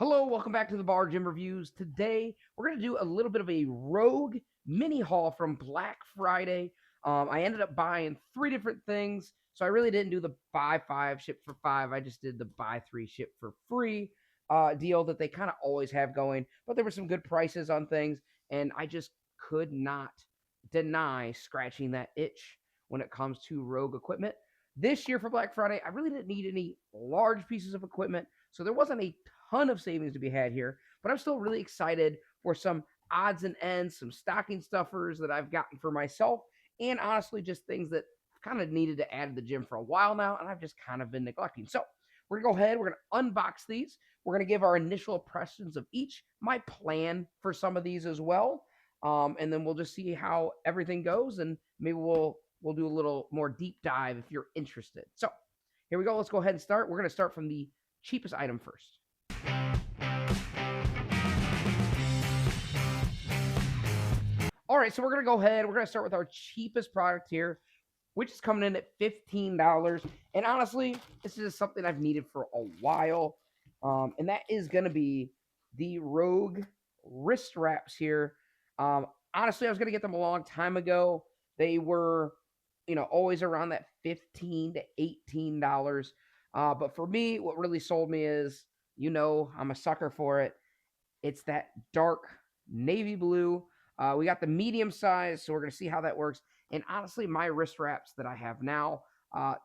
Hello, welcome back to the Bar Gym Reviews. Today, we're going to do a little bit of a rogue mini haul from Black Friday. I ended up buying three different things, so I really didn't do the buy five, ship for five. I just did the buy three, ship for free deal that they kind of always have going. But there were some good prices on things, and I just could not deny scratching that itch when it comes to rogue equipment. This year for Black Friday, I really didn't need any large pieces of equipment, so there wasn't a ton of savings to be had here, but I'm still really excited for some odds and ends, some stocking stuffers that I've gotten for myself, and honestly, just things that I've kind of needed to add to the gym for a while now, and I've just kind of been neglecting. So we're gonna go ahead, we're gonna unbox these. We're gonna give our initial impressions of each, my plan for some of these as well, and then we'll just see how everything goes, and maybe we'll do a little more deep dive if you're interested. So here we go. Let's go ahead and start. We're gonna start from the cheapest item first. All right, so we're gonna go ahead. We're gonna start with our cheapest product here, which is coming in at $15. And honestly, this is something I've needed for a while, and that is gonna be the Rogue wrist wraps here. Honestly, I was gonna get them a long time ago. They were, always around that $15 to $18. But for me, what really sold me is, I'm a sucker for it. It's that dark navy blue. We got the medium size, so we're going to see how that works. And honestly, my wrist wraps that I have now,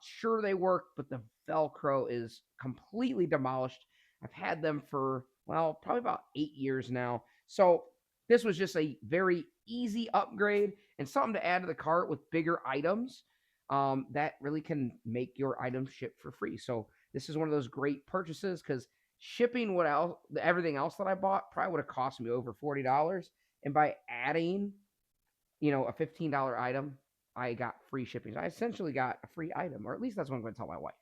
sure they work, but the Velcro is completely demolished. I've had them for, well, probably about 8 years now. So this was just a very easy upgrade and something to add to the cart with bigger items that really can make your items ship for free. So this is one of those great purchases because shipping what else, everything else that I bought probably would have cost me over $40. And by adding, a $15 item, I got free shipping. So I essentially got a free item, or at least that's what I'm going to tell my wife.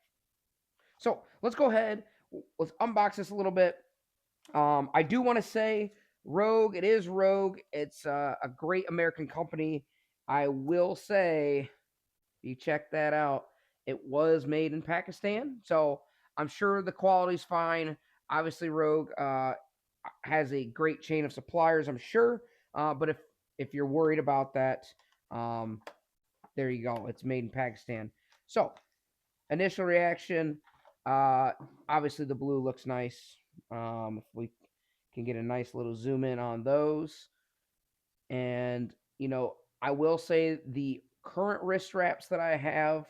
So let's go ahead. Let's unbox this a little bit. I do want to say Rogue. It is Rogue. It's a great American company. I will say, if you check that out, it was made in Pakistan. So I'm sure the quality's fine. Obviously, Rogue has a great chain of suppliers, I'm sure. But if you're worried about that, um, there you go. It's made in Pakistan. So initial reaction, uh, obviously the blue looks nice. If we can get a nice little zoom in on those, and I will say the current wrist wraps that I have,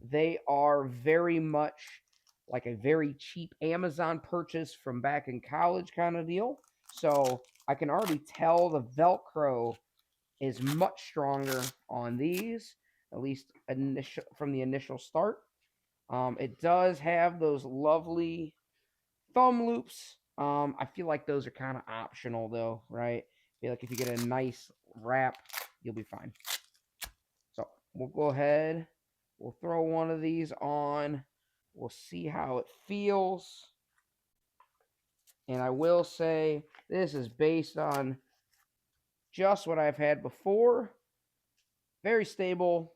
they are very much like a very cheap Amazon purchase from back in college kind of deal. So I can already tell the Velcro is much stronger on these, at least from the initial start. It does have those lovely thumb loops. I feel like those are kind of optional though, right? I feel like if you get a nice wrap, you'll be fine. So we'll go ahead. We'll throw one of these on. We'll see how it feels. And I will say this is based on just what I've had before. Very stable,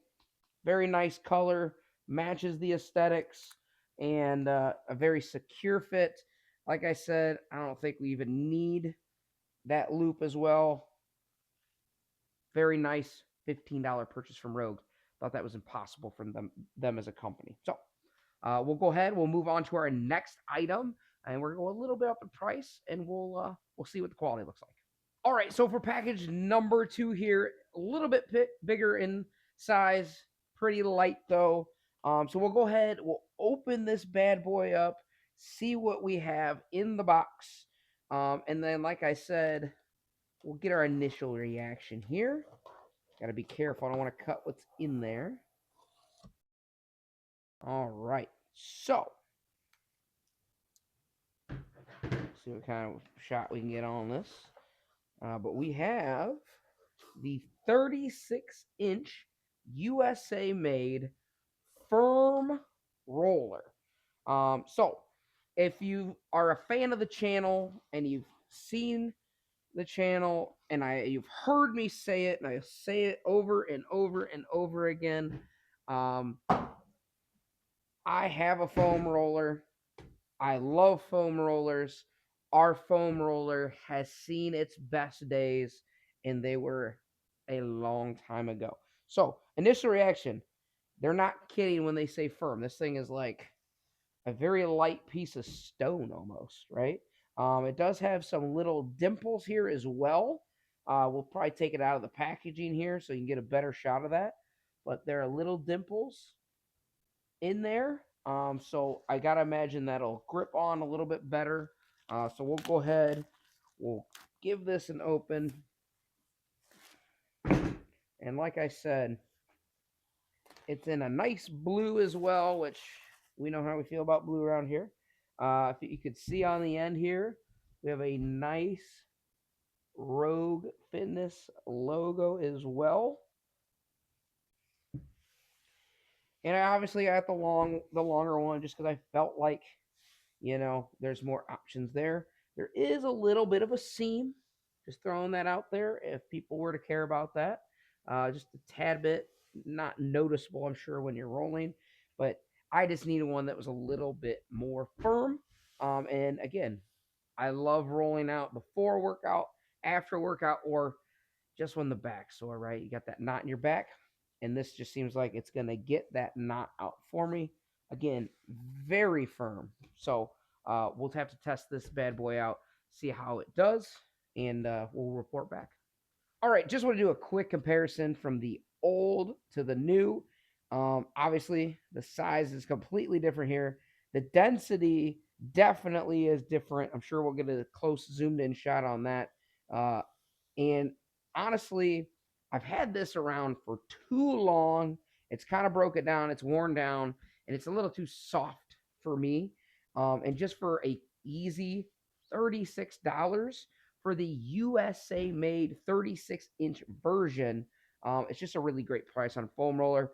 very nice color, matches the aesthetics, and a very secure fit. Like I said, I don't think we even need that loop as well. Very nice $15 purchase from Rogue. Thought that was impossible from them as a company. So we'll go ahead. We'll move on to our next item, and we're going to go a little bit up in price, and we'll see what the quality looks like. All right, so for package number 2 here, a little bit bigger in size, pretty light though. So we'll go ahead. We'll open this bad boy up, see what we have in the box, and then, like I said, we'll get our initial reaction here. Got to be careful. I don't want to cut what's in there. All right. So, see what kind of shot we can get on this. But we have the 36-inch USA-made firm roller. So, if you are a fan of the channel and you've seen the channel and you've heard me say it, and I say it over and over and over again, I have a foam roller. I love foam rollers. our foam roller has seen its best days, and they were a long time ago. So, initial reaction, they're not kidding when they say firm. This thing is like a very light piece of stone almost, right? It does have some little dimples here as well. We'll probably take it out of the packaging here so you can get a better shot of that. But there are little dimples in there. So I gotta imagine that'll grip on a little bit better. So we'll go ahead, we'll give this an open. And like I said, it's in a nice blue as well, which we know how we feel about blue around here. If you could see on the end here, we have a nice Rogue Fitness logo as well. And I obviously got the longer one just because I felt like, there's more options there. There is a little bit of a seam. Just throwing that out there if people were to care about that. Just a tad bit, not noticeable, I'm sure, when you're rolling. But I just needed one that was a little bit more firm. And again, I love rolling out before workout, after workout, or just when the back's sore, right? You got that knot in your back, and this just seems like it's going to get that knot out for me. Again, very firm. So we'll have to test this bad boy out, see how it does, and we'll report back. All right, just want to do a quick comparison from the old to the new. Obviously, the size is completely different here. The density definitely is different. I'm sure we'll get a close zoomed in shot on that. Uh, and honestly, I've had this around for too long. It's kind of broken down, it's worn down, and it's a little too soft for me. And just for a easy $36 for the USA made 36-inch version, it's just a really great price on foam roller.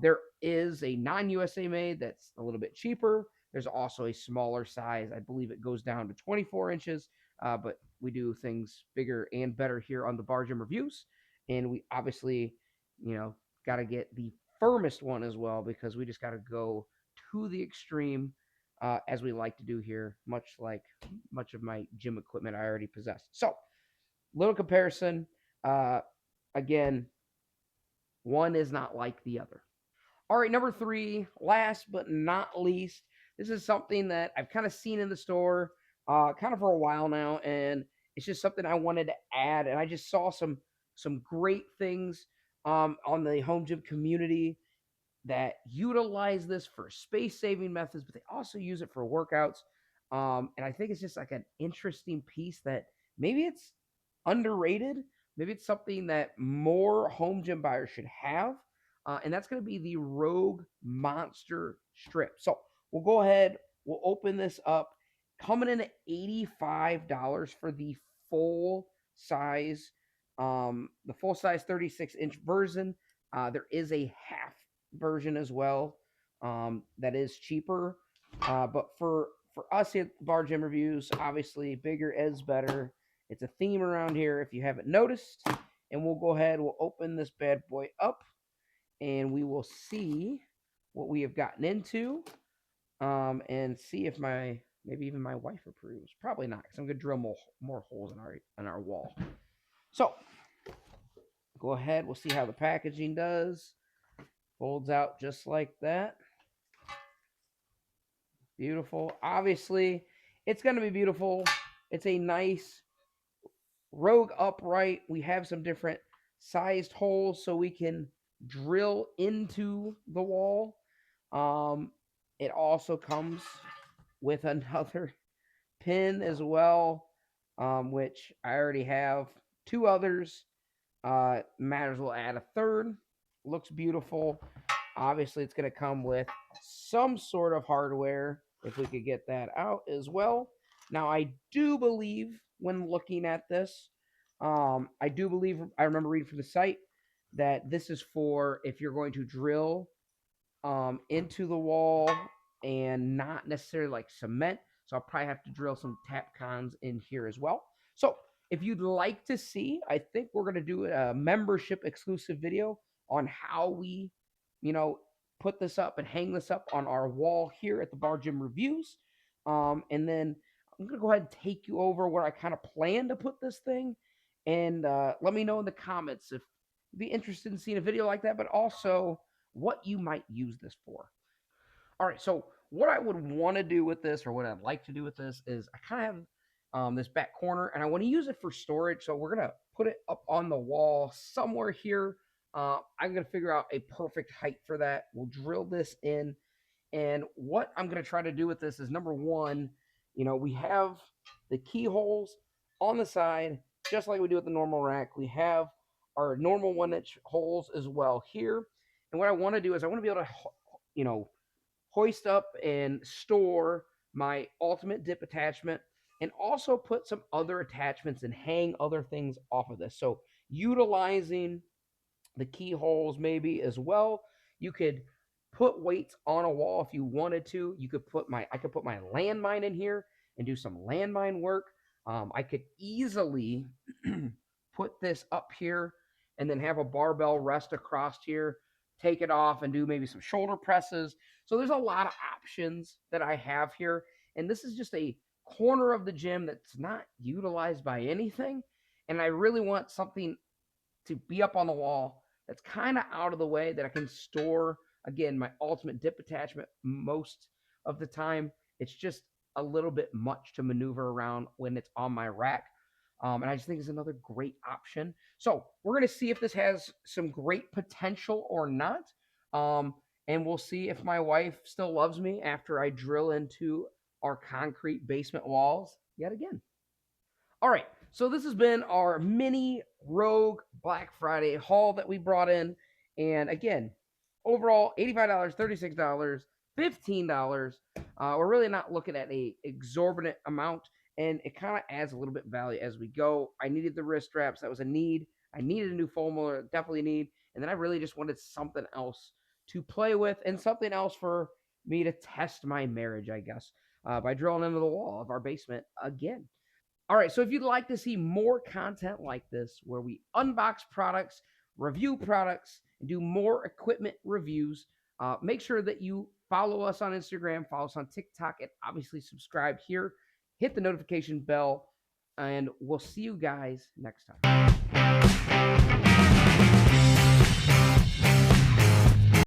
There is a non-USA made that's a little bit cheaper. There's also a smaller size. I believe it goes down to 24 inches, but we do things bigger and better here on the Bar Gym Reviews. And we obviously, got to get the firmest one as well because we just got to go to the extreme as we like to do here, much like much of my gym equipment I already possess. So, little comparison. Uh, again, one is not like the other. All right, number three, last but not least, this is something that I've kind of seen in the store kind of for a while now, and it's just something I wanted to add. And I just saw some great things on the home gym community that utilize this for space saving methods, but they also use it for workouts. And I think it's just like an interesting piece that maybe it's underrated. Maybe it's something that more home gym buyers should have. And that's going to be the Rogue Monster Strip. So we'll go ahead, we'll open this up. Coming in at $85 for the full size 36-inch version. There is a half version as well that is cheaper. But for us here at Bar Gym Reviews, obviously bigger is better. It's a theme around here if you haven't noticed. And we'll go ahead, we'll open this bad boy up and we will see what we have gotten into and see if maybe even my wife approves. Probably not because I'm going to drill more holes in our wall. So go ahead, we'll see how the packaging does. Folds out just like that. Beautiful. Obviously, it's going to be beautiful. It's a nice Rogue upright. We have some different sized holes so we can drill into the wall. It also comes with another pin as well, which I already have two others. Matters will add a third. Looks beautiful. Obviously, it's going to come with some sort of hardware if we could get that out as well. Now, I do believe when looking at this, I remember reading from the site that this is for if you're going to drill into the wall and not necessarily like cement. So I'll probably have to drill some tap cons in here as well. So if you'd like to see, I think we're going to do a membership exclusive video on how we, put this up and hang this up on our wall here at the Bar Gym Reviews. And then I'm going to go ahead and take you over where I kind of plan to put this thing. And let me know in the comments if you'd be interested in seeing a video like that, but also what you might use this for. All right, so what I would want to do with this, or what I'd like to do with this, is I kind of have this back corner, and I want to use it for storage. So we're gonna put it up on the wall somewhere here. I'm gonna figure out a perfect height for that. We'll drill this in, and what I'm gonna try to do with this is number one, we have the keyholes on the side, just like we do with the normal rack. We have our normal 1-inch holes as well here. And what I want to do is I want to be able to, hoist up and store my ultimate dip attachment, and also put some other attachments and hang other things off of this. So utilizing the keyholes maybe as well. You could put weights on a wall if you wanted to. I could put my landmine in here and do some landmine work. I could easily put this up here and then have a barbell rest across here, take it off and do maybe some shoulder presses. So there's a lot of options that I have here. And this is just a corner of the gym that's not utilized by anything. And I really want something to be up on the wall that's kind of out of the way, that I can store, again, my ultimate dip attachment most of the time. It's just a little bit much to maneuver around when it's on my rack. And I just think it's another great option. So we're going to see if this has some great potential or not. And we'll see if my wife still loves me after I drill into our concrete basement walls yet again. All right, so this has been our mini Rogue Black Friday haul that we brought in. And again, overall, $85, $36, $15. We're really not looking at a exorbitant amount, and it kind of adds a little bit of value as we go. I needed the wrist straps. That was a need. I needed a new foam roller, definitely need. And then I really just wanted something else to play with, and something else for me to test my marriage, I guess, by drilling into the wall of our basement again. All right, so if you'd like to see more content like this, where we unbox products, review products, and do more equipment reviews, make sure that you follow us on Instagram, follow us on TikTok, and obviously subscribe here. Hit the notification bell, and we'll see you guys next time.